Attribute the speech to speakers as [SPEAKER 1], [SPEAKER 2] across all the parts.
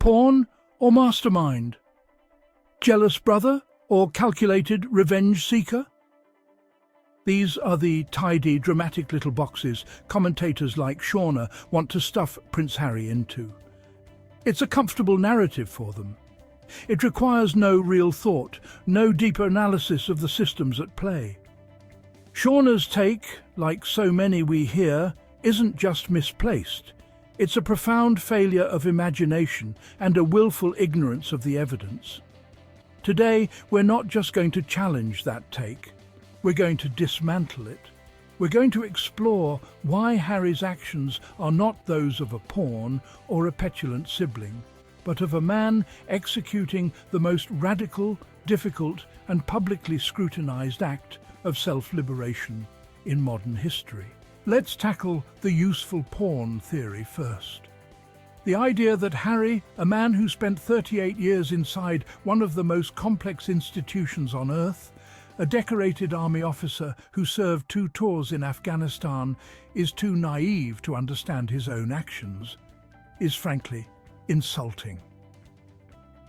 [SPEAKER 1] Pawn or mastermind? Jealous brother or calculated revenge seeker? These are the tidy, dramatic little boxes commentators like Shauna want to stuff Prince Harry into. It's a comfortable narrative for them. It requires no real thought, no deeper analysis of the systems at play. Shauna's take, like so many we hear, isn't just misplaced. It's a profound failure of imagination and a willful ignorance of the evidence. Today, we're not just going to challenge that take. We're going to dismantle it. We're going to explore why Harry's actions are not those of a pawn or a petulant sibling, but of a man executing the most radical, difficult, and publicly scrutinized act of self-liberation in modern history. Let's tackle the useful pawn theory first. The idea that Harry, a man who spent 38 years inside one of the most complex institutions on Earth, a decorated army officer who served 2 tours in Afghanistan, is too naive to understand his own actions, is frankly insulting.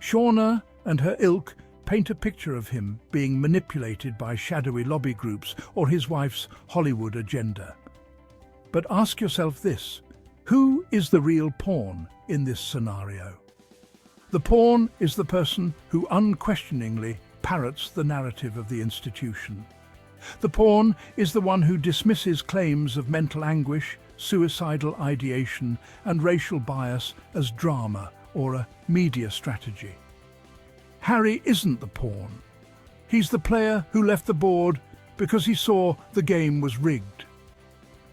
[SPEAKER 1] Shauna and her ilk paint a picture of him being manipulated by shadowy lobby groups or his wife's Hollywood agenda. But ask yourself this: who is the real pawn in this scenario? The pawn is the person who unquestioningly parrots the narrative of the institution. The pawn is the one who dismisses claims of mental anguish, suicidal ideation, and racial bias as drama or a media strategy. Harry isn't the pawn. He's the player who left the board because he saw the game was rigged.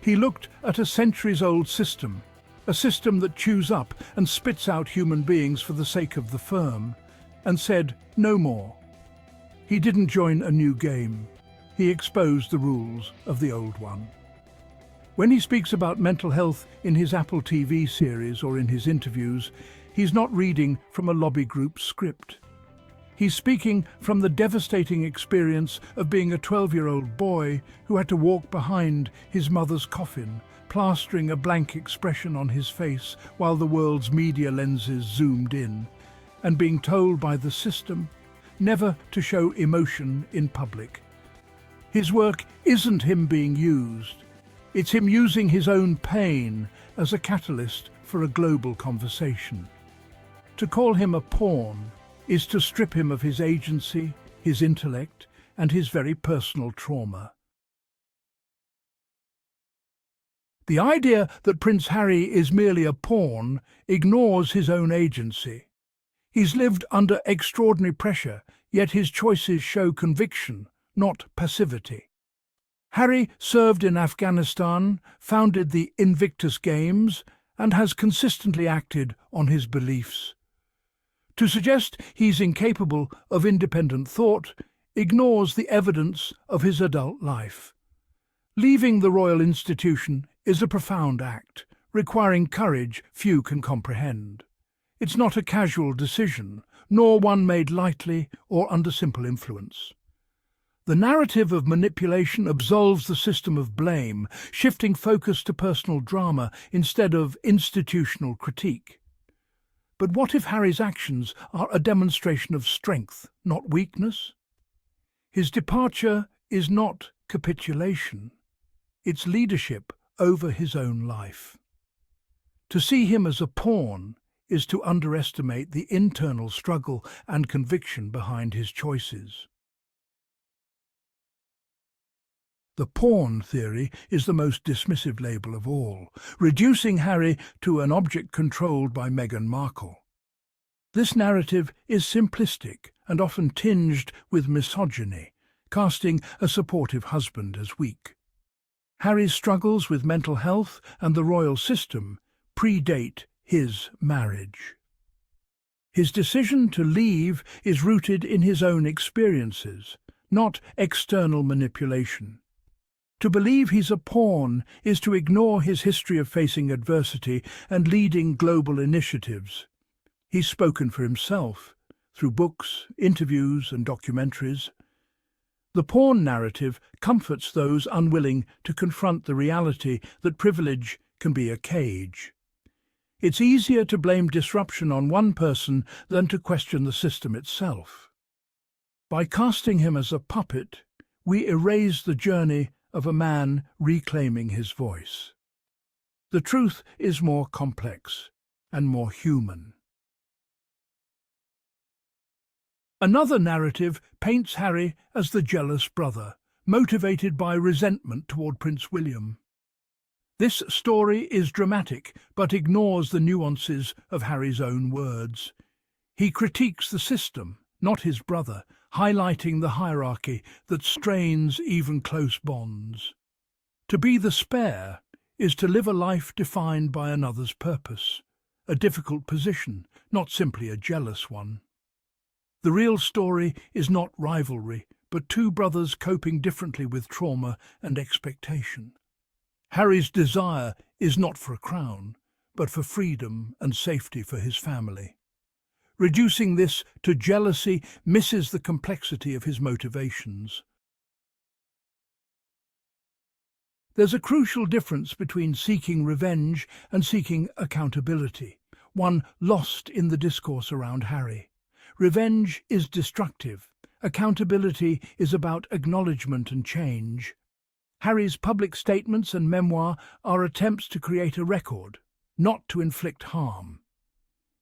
[SPEAKER 1] He looked at a centuries-old system, a system that chews up and spits out human beings for the sake of the firm, and said, no more. He didn't join a new game. He exposed the rules of the old one. When he speaks about mental health in his Apple TV series or in his interviews, he's not reading from a lobby group script. He's speaking from the devastating experience of being a 12-year-old boy who had to walk behind his mother's coffin, plastering a blank expression on his face while the world's media lenses zoomed in, and being told by the system never to show emotion in public. His work isn't him being used. It's him using his own pain as a catalyst for a global conversation. To call him a pawn is to strip him of his agency, his intellect, and his very personal trauma. The idea that Prince Harry is merely a pawn ignores his own agency. He's lived under extraordinary pressure, yet his choices show conviction, not passivity. Harry served in Afghanistan, founded the Invictus Games, and has consistently acted on his beliefs. To suggest he's incapable of independent thought ignores the evidence of his adult life. Leaving the royal institution is a profound act, requiring courage few can comprehend. It's not a casual decision, nor one made lightly or under simple influence. The narrative of manipulation absolves the system of blame, shifting focus to personal drama instead of institutional critique. But what if Harry's actions are a demonstration of strength, not weakness? His departure is not capitulation. It's leadership over his own life. To see him as a pawn is to underestimate the internal struggle and conviction behind his choices. The pawn theory is the most dismissive label of all, reducing Harry to an object controlled by Meghan Markle. This narrative is simplistic and often tinged with misogyny, casting a supportive husband as weak. Harry's struggles with mental health and the royal system predate his marriage. His decision to leave is rooted in his own experiences, not external manipulation. To believe he's a pawn is to ignore his history of facing adversity and leading global initiatives. He's spoken for himself, through books, interviews, and documentaries. The pawn narrative comforts those unwilling to confront the reality that privilege can be a cage. It's easier to blame disruption on one person than to question the system itself. By casting him as a puppet, we erase the journey of a man reclaiming his voice. The truth is more complex and more human. Another narrative paints Harry as the jealous brother, motivated by resentment toward Prince William. This story is dramatic, but ignores the nuances of Harry's own words. He critiques the system, not his brother, highlighting the hierarchy that strains even close bonds. To be the spare is to live a life defined by another's purpose, a difficult position, not simply a jealous one. The real story is not rivalry, but two brothers coping differently with trauma and expectation. Harry's desire is not for a crown, but for freedom and safety for his family. Reducing this to jealousy misses the complexity of his motivations. There's a crucial difference between seeking revenge and seeking accountability, one lost in the discourse around Harry. Revenge is destructive. Accountability is about acknowledgement and change. Harry's public statements and memoir are attempts to create a record, not to inflict harm.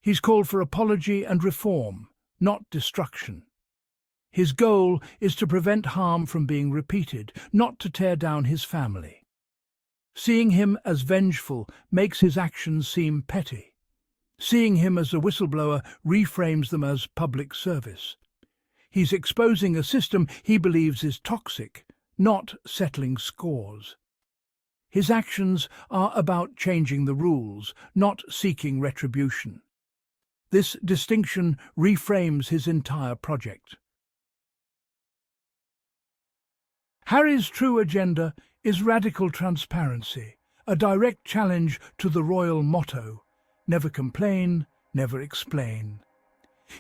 [SPEAKER 1] He's called for apology and reform, not destruction. His goal is to prevent harm from being repeated, not to tear down his family. Seeing him as vengeful makes his actions seem petty. Seeing him as a whistleblower reframes them as public service. He's exposing a system he believes is toxic, not settling scores. His actions are about changing the rules, not seeking retribution. This distinction reframes his entire project. Harry's true agenda is radical transparency, a direct challenge to the royal motto, "Never complain, never explain."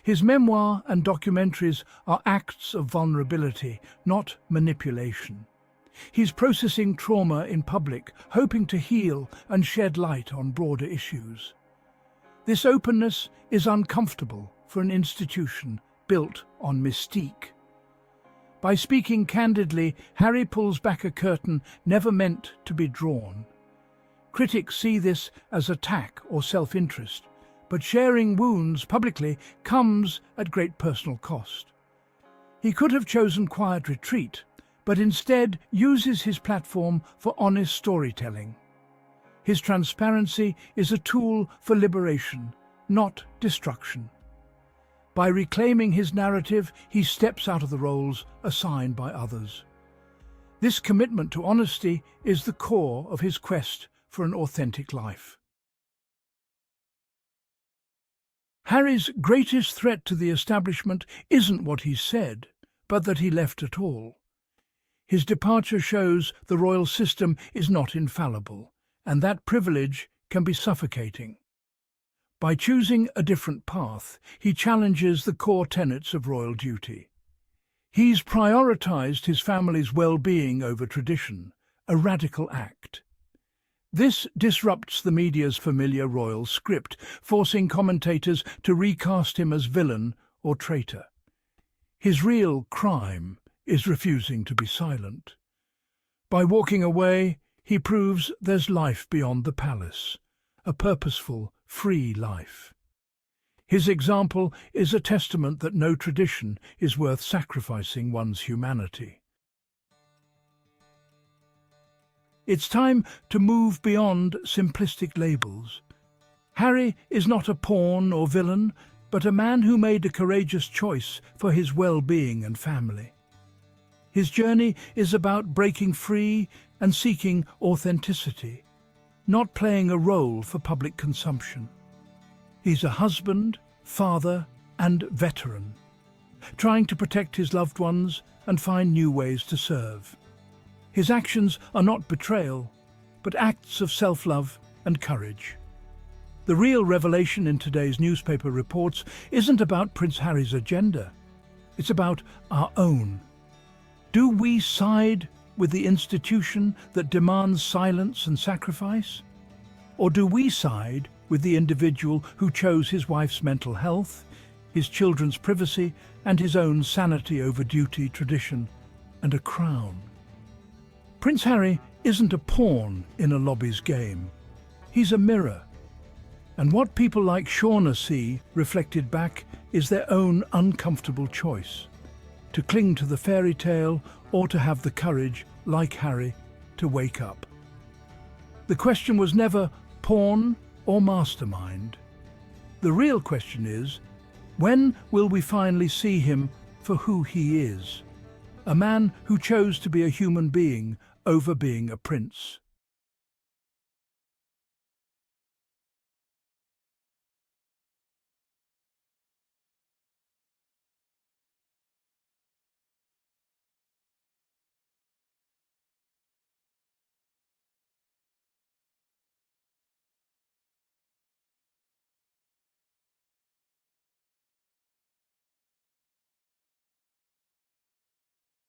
[SPEAKER 1] His memoir and documentaries are acts of vulnerability, not manipulation. He's processing trauma in public, hoping to heal and shed light on broader issues. This openness is uncomfortable for an institution built on mystique. By speaking candidly, Harry pulls back a curtain never meant to be drawn. Critics see this as attack or self-interest, but sharing wounds publicly comes at great personal cost. He could have chosen quiet retreat, but instead uses his platform for honest storytelling. His transparency is a tool for liberation, not destruction. By reclaiming his narrative, he steps out of the roles assigned by others. This commitment to honesty is the core of his quest for an authentic life. Harry's greatest threat to the establishment isn't what he said, but that he left at all. His departure shows the royal system is not infallible, and that privilege can be suffocating. By choosing a different path, he challenges the core tenets of royal duty. He's prioritized his family's well-being over tradition, a radical act. This disrupts the media's familiar royal script, forcing commentators to recast him as villain or traitor. His real crime is refusing to be silent. By walking away, he proves there's life beyond the palace, a purposeful, free life. His example is a testament that no tradition is worth sacrificing one's humanity. It's time to move beyond simplistic labels. Harry is not a pawn or villain, but a man who made a courageous choice for his well-being and family. His journey is about breaking free and seeking authenticity, not playing a role for public consumption. He's a husband, father, and veteran, trying to protect his loved ones and find new ways to serve. His actions are not betrayal, but acts of self-love and courage. The real revelation in today's newspaper reports isn't about Prince Harry's agenda. It's about our own. Do we side with the institution that demands silence and sacrifice? Or do we side with the individual who chose his wife's mental health, his children's privacy, and his own sanity over duty, tradition, and a crown. Prince Harry isn't a pawn in a lobby's game. He's a mirror. And what people like Shauna see reflected back is their own uncomfortable choice: to cling to the fairy tale or to have the courage, like Harry, to wake up. The question was never pawn or mastermind. The real question is, when will we finally see him for who he is? A man who chose to be a human being over being a prince.